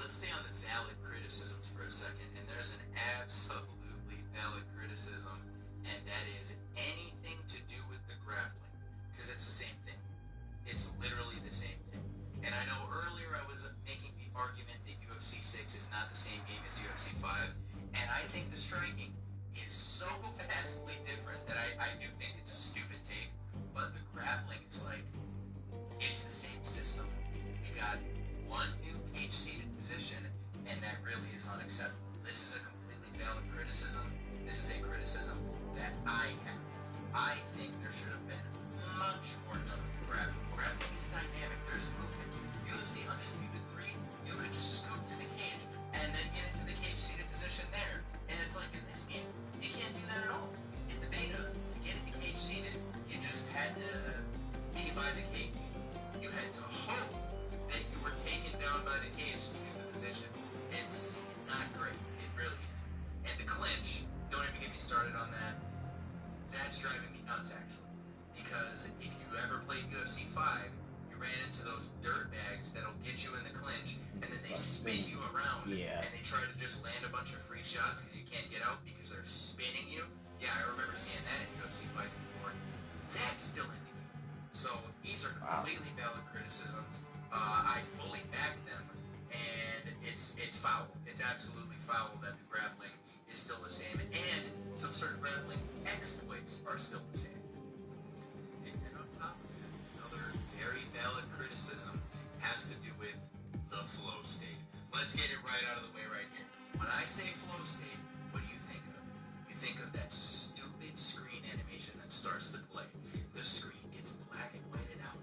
let's stay on the valid criticisms for a second. And there's an absolutely valid criticism, and that is anything to do with the grappling, because it's the same thing. It's literally the same thing. And I know earlier I was making the argument that UFC 6 is not the same game as UFC 5, and I think the striking is so vastly different that I do think it's a stupid take, but the grappling is like, it's the same system. You got one new cage-seated position, and that really is unacceptable. This is a completely valid criticism. This is a criticism that I have. I think there should have been much more done with grappling. Grappling is dynamic. There's movement. UFC Undisputed 3, you could scoop to the cage and then get into the cage-seated position there. And it's like in this game, you can't do that at all. In the beta, to get into cage-seated, you just had to be by the cage. You had to hope that you were taken down by the cage to use the position. It's not great. It really is. And the clinch, don't even get me started on that. That's driving me nuts, actually. Because if you ever played UFC 5, you ran into those dirt bags that'll get you in the clinch, and then they spin you around, and they try to just land a bunch of free shots because you can't get out because they're spinning you. Yeah, I remember seeing that in UFC 5 before. That's still in the game. So these are completely valid criticisms. I fully back them, and it's foul. It's absolutely foul that the grappling is still the same, and some certain grappling exploits are still the same. And on top of that, another very valid criticism has to do with the flow state. Let's get it right out of the way right here. When I say flow state, what do you think of? You think of that stupid screen animation that starts to play. The screen gets black and whited out.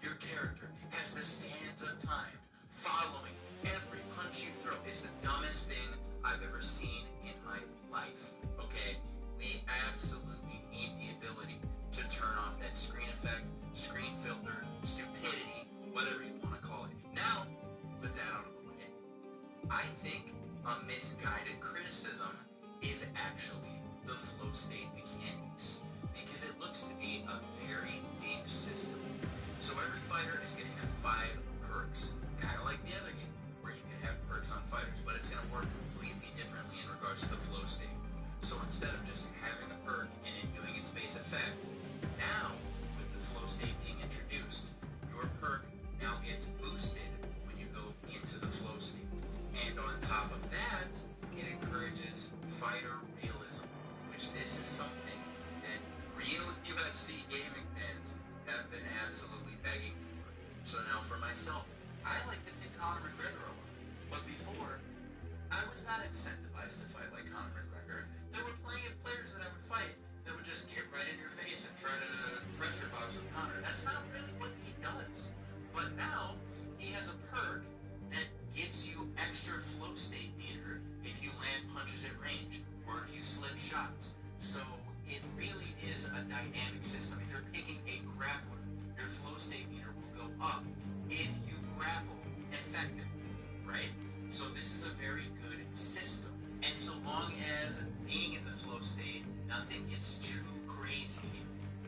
Your character has the sands of time following every punch you throw. It's the dumbest thing I've ever seen in my life. Okay? We absolutely need the ability to turn off that screen effect, screen filter, stupidity, whatever you want to call it. Now, put that out of the way. I think a misguided criticism is actually the flow state mechanics, because it looks to be a very deep system. So every fighter is going to have 5 perks, kind of like the other game, where you can have perks on fighters, but it's going to work completely differently in regards to the flow state. So instead of just having a perk and it doing its base effect, now, with the flow state being introduced, your perk now gets boosted when you go into the flow state. And on top of that, it encourages fighter realism, which this is something that real UFC gaming fans have been absolutely begging for. So now for myself, I like to pick Conor McGregor a lot. But before, I was not incentivized to fight like Conor McGregor. There were plenty of players that I would fight that would just get right in your face and try to pressure box with Conor. That's not really what he does. But now, he has a perk that gives you extra flow state meter if you land punches at range or if you slip shots. So it really is a dynamic system. If you're picking a grappler, your flow state meter will go up if you grapple effectively, right? So this is a very good system. And so long as being in the flow state, nothing gets too crazy,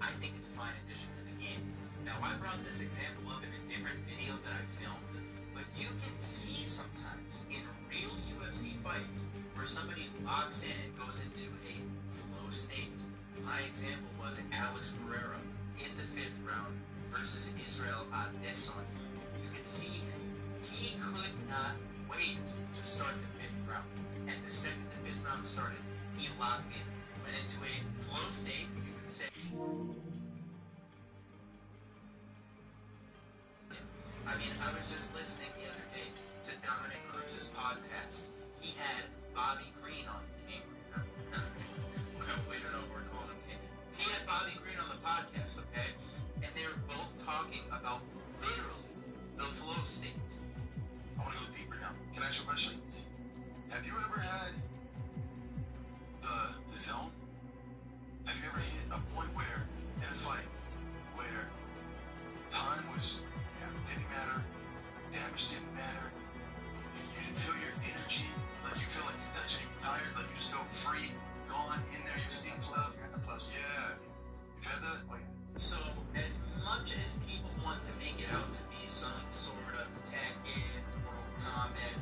I think it's a fine addition to the game. Now, I brought this example up in a different video that I filmed, but you can see sometimes in real UFC fights where somebody locks in and goes into a flow state. My example was Alex Pereira in the 5th round versus Israel Adesanya. You could see him. He could not wait to start the 5th round. And the second the 5th round started, he locked in, went into a flow state, you could say. I mean, I was just listening the other day to Dominic Cruz's podcast. He had Bobby Green on. We don't know if we're calling him King. He had Bobby Green on the podcast, okay? And they were both talking about literally the flow state. I want to go deeper now. Can I ask you a question? Have you ever had the zone? Have you ever hit a point where, in a fight, where time didn't matter, damage didn't matter, and you didn't feel your energy, like you feel like you're touching, tired, like you just go free, gone in there, you're seeing stuff? Yeah. You've had that? So, as much as people want to make it out to be some sort of Tekken, Mortal Kombat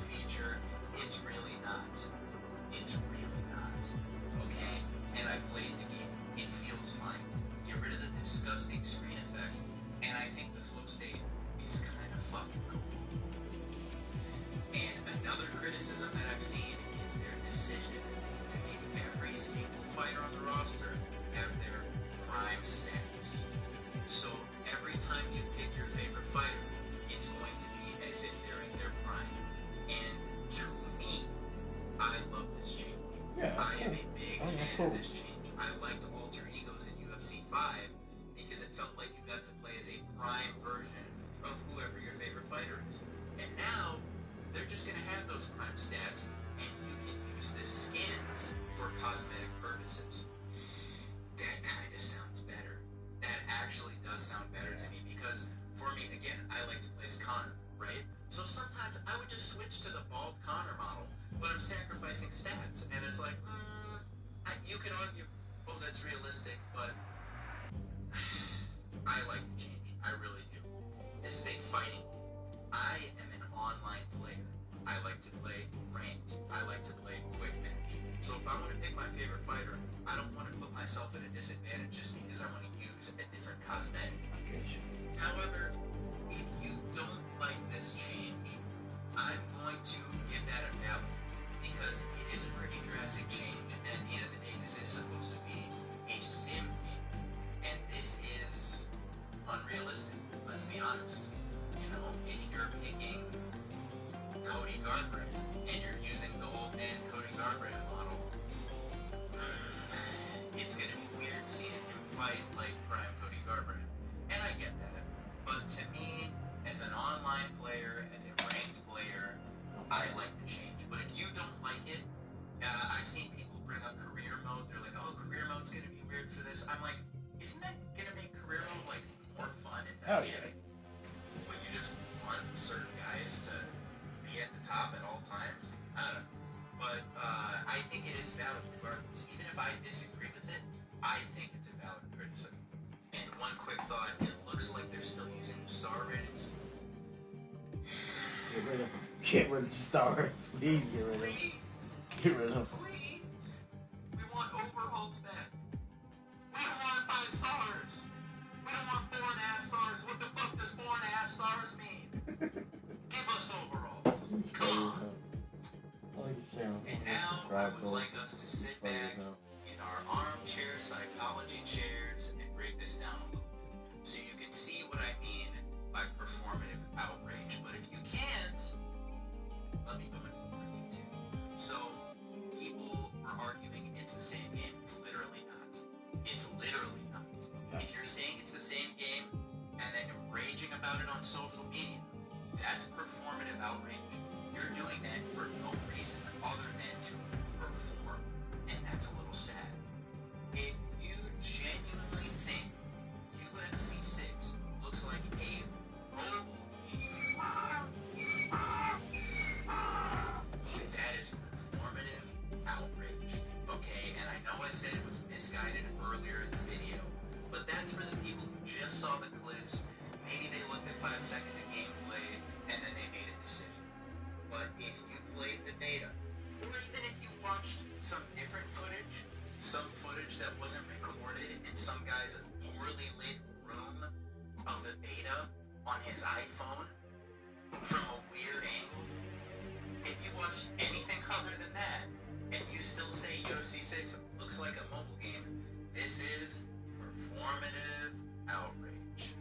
of this change. I liked Alter Egos in UFC 5 because it felt like you got to play as a prime version of whoever your favorite fighter is. And now, they're just going to have those prime stats, and you can use the skins for cosmetic purposes. That kind of sounds better. That actually does sound better to me, because for me, again, I like to play as Connor, right? So sometimes I would just switch to the bald Connor model, but I'm sacrificing stats, and it's like, you could argue, oh, that's realistic, but I like the change. I really do. This is a fighting game. I am an online player. I like to play ranked. I like to play quick match. So if I want to pick my favorite fighter, I don't want to put myself at a disadvantage just because I want to use a different cosmetic. However, if you don't like this change, I'm going to give that a value, because it is a pretty drastic change, and at the end of the day, this is supposed to be a sim game, and this is unrealistic, let's be honest. You know, if you're picking Cody Garbrandt, and you're using the old man Cody Garbrandt model, it's gonna be weird seeing him fight like prime Cody Garbrandt, and I get that. But to me, as an online player, as a ranked player, I like the change. But if you don't like it, I've seen people bring up career mode. They're like, oh, career mode's going to be weird for this. I'm like, isn't that going to make career mode like more fun and dynamic? When you just want certain guys to be at the top at all times? I don't know. But I think it is valid regardless. Even if I disagree with it, I think it's a valid criticism. And one quick thought, it looks like they're still using the star ratings. Get rid of them. Get rid of stars. Please get rid of them. Get rid of them. Please. We want overhauls back. We don't want 5 stars. We don't want 4.5 stars. What the fuck does 4.5 stars mean? Give us overalls. Come on. And now I would like us to sit back in our armchair psychology chairs and break this down a little bit, so you can see what I mean by performative outrage. But if you can't, let me go into more detail. So, people were arguing it's the same game. It's literally not. It's literally not. If you're saying it's the same game and then raging about it on social media, that's performative outrage. You're doing that for no reason other than to perform, and that's a little sad. If you genuinely think UFC 6 looks like a mobile game, that is performative outrage, okay? And I know I said it was misguided earlier in the video, but that's for the people who just saw the clips. Maybe they looked at 5 seconds of gameplay and then they made a decision. But if you played the beta, or even if you watched some different footage, some footage that wasn't recorded in some guy's poorly lit room of the beta on his iPhone from a weird angle, if you watch anything other than that, and you still say UFC 6 looks like a mobile game, this is performative outrage.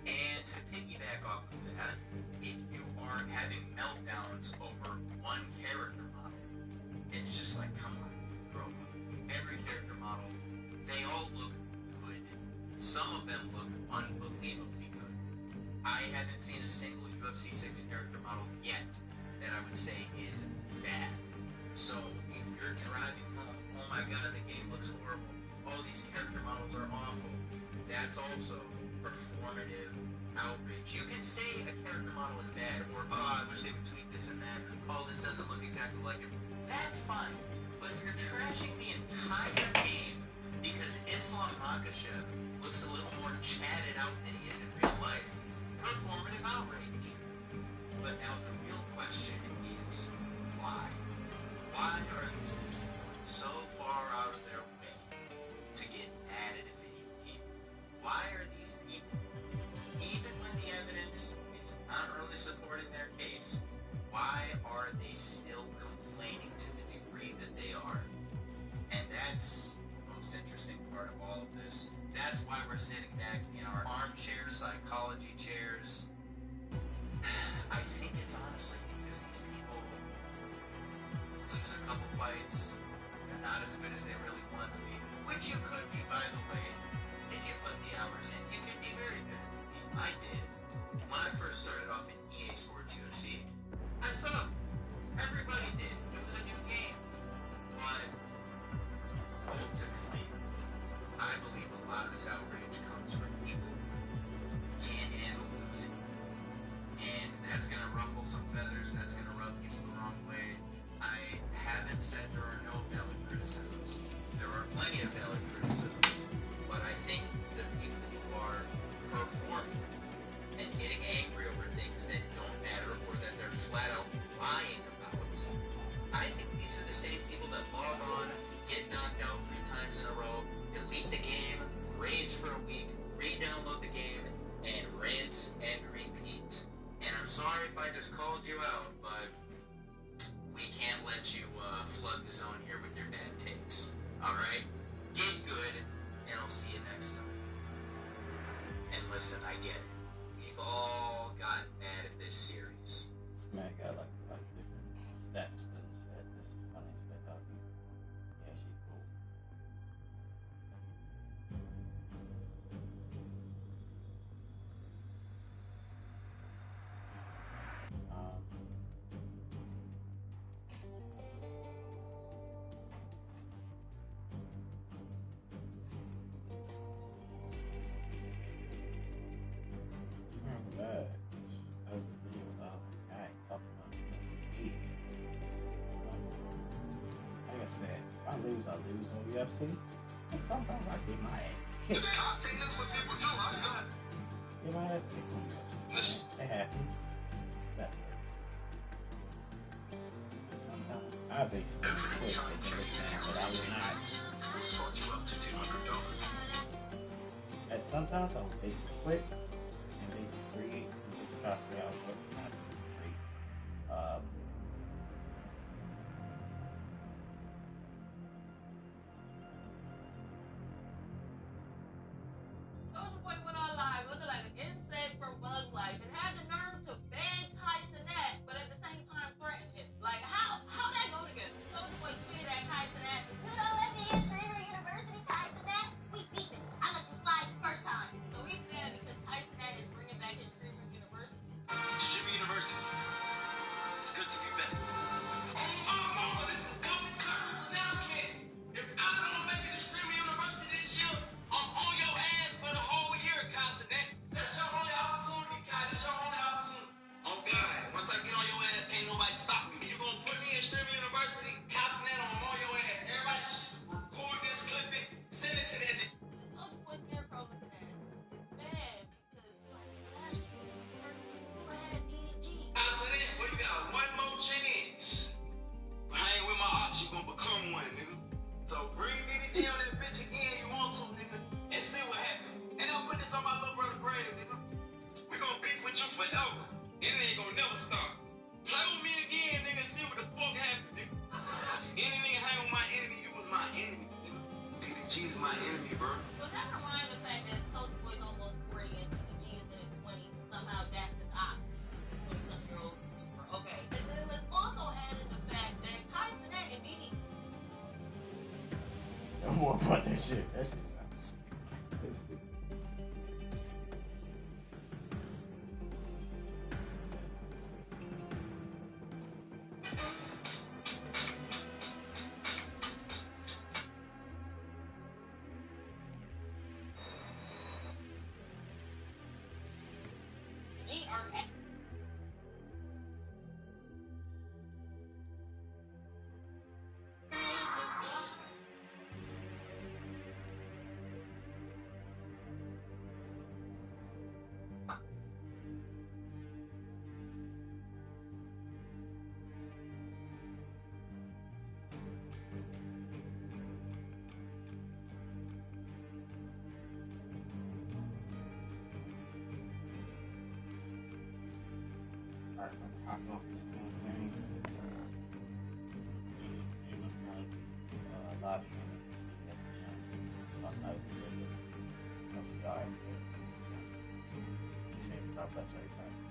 And to piggyback off of that, if you are having meltdowns over one character model, it's just like, come on, bro. Every character model, they all look good. Some of them look unbelievably good. I haven't seen a single UFC 6 character model yet that I would say is bad. So if you're driving home, oh my god, the game looks horrible, all these character models are awful, that's also performative outrage. You can say a character model is bad, or I wish they would tweak this and that, oh, this doesn't look exactly like it. That's fine. But if you're trashing the entire game because Islam Makhachev looks a little more chatted out than he is in real life, performative outrage. But now the real question is, why? Why are these people going so far out of their way to get mad at a video game? Why are these people, even when the evidence is not really supporting their case, why are they still complaining to the degree that they are? And that's the most interesting part of all of this. That's why we're sitting back in our armchair psychology chairs. I think it's honestly because these people lose a couple fights, they're not as good as they really want Which you could be, by the way, if you put the hours in. You could be very good at the game. I did. When I first started off in EA Sports UFC, I sucked. Everybody did. It was a new game. But ultimately, I believe a lot of this outrage comes from people who can't handle losing. And that's going to ruffle some feathers. That's going to rub people the wrong way. I haven't said there are no valid criticisms. There are plenty of valid criticisms. But I think the people who are performing and getting angry over things that don't matter or that they're flat out lying about, I think these are the same people that log on, get knocked out 3 times in a row, delete the game, rage for a week, re-download the game, and rinse and repeat. And I'm sorry if I just called you out, but we can't let you flood the zone here with your bad takes. Alright? Get good, and I'll see you next time. And listen, I get it. We've all gotten mad at this series. Man, got like different stats and shit. This is funny shit. Yeah, she's cool. I lose on UFC, and sometimes I get my ass kicked. Get my ass kicked on UFC. It happens. That's it. Sometimes I basically quit thinking this man that I will not. And sometimes I will basically quit and basically create and just try to figure out what can I do to create. More about that shit. That shit sounds stupid. Alright, I'm gonna hop off this damn thing. Live streaming. I'm not even I'll see y'all. God bless everybody.